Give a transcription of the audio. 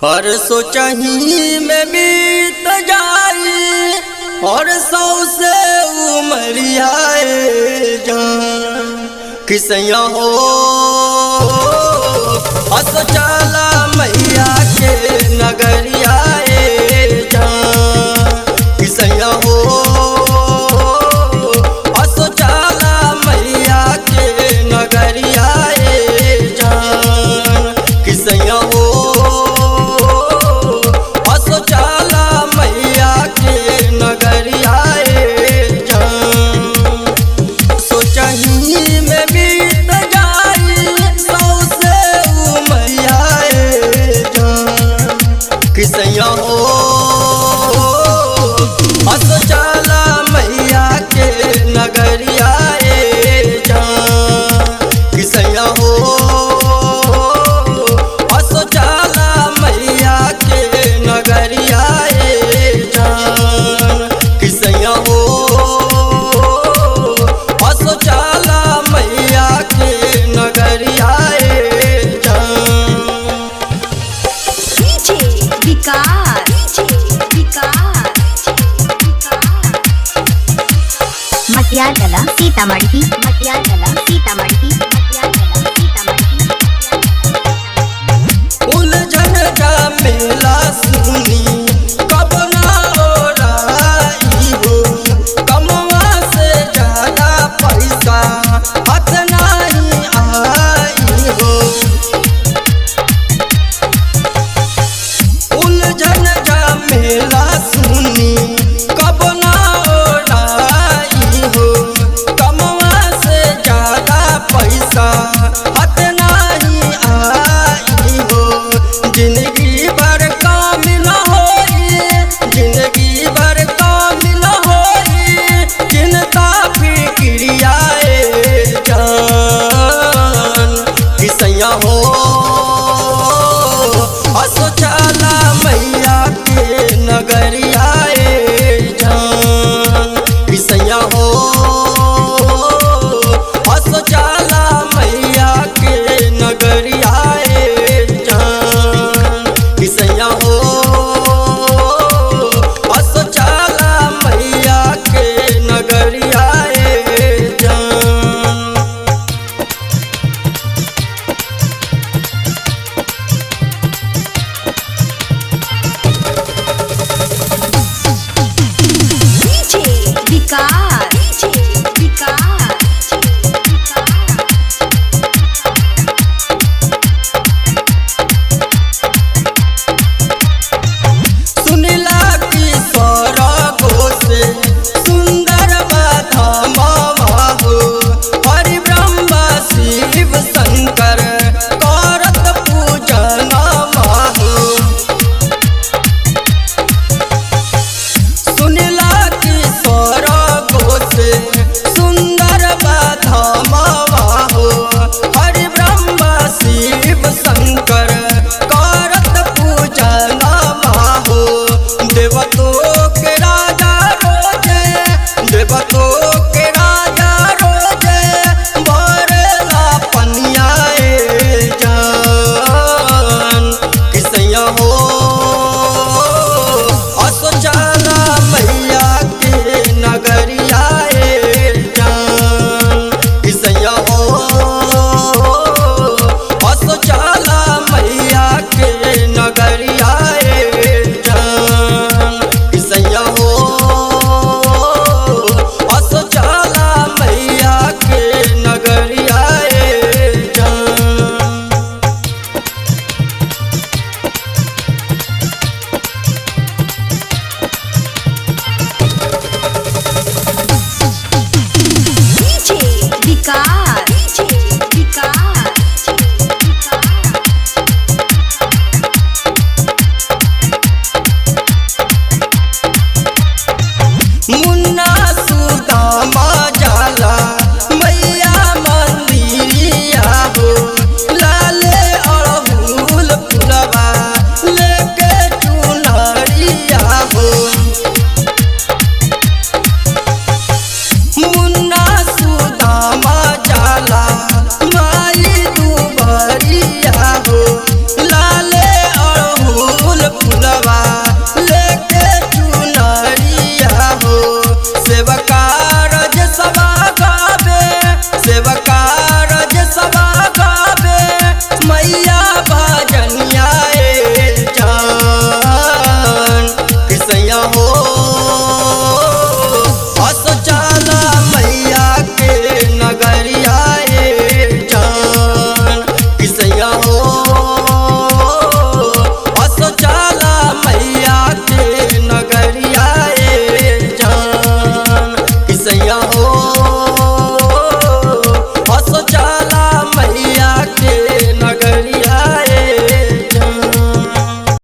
हर सोचही में बीत जाई और सौ से उमरियाए जान किसैया हो हस चला मैया के नगरियाए जान किसैया हो हस चला मैया के नगरियाए जान किसैया हो किसैया हो हस चला मैया के नगरियाए जान किसैया हो हस चला मैया के नगरियाए जान किसैया हो हस चला मैया के नगरियाए मटियाला सीतामढ़ी उलझन का मेला सुनी कब ना ओराई हो कमवा से ज्यादा पैसा हाथ नहीं आई हो उलझन का मेला सुनी कब ना ओराई हो कमवा से ज्यादा पैसा हाथ नहीं आई हो जिंदगी भर काम न होई जिंदगी भर काम न होई चिंता फिक्रियाए जान किसैया हो हस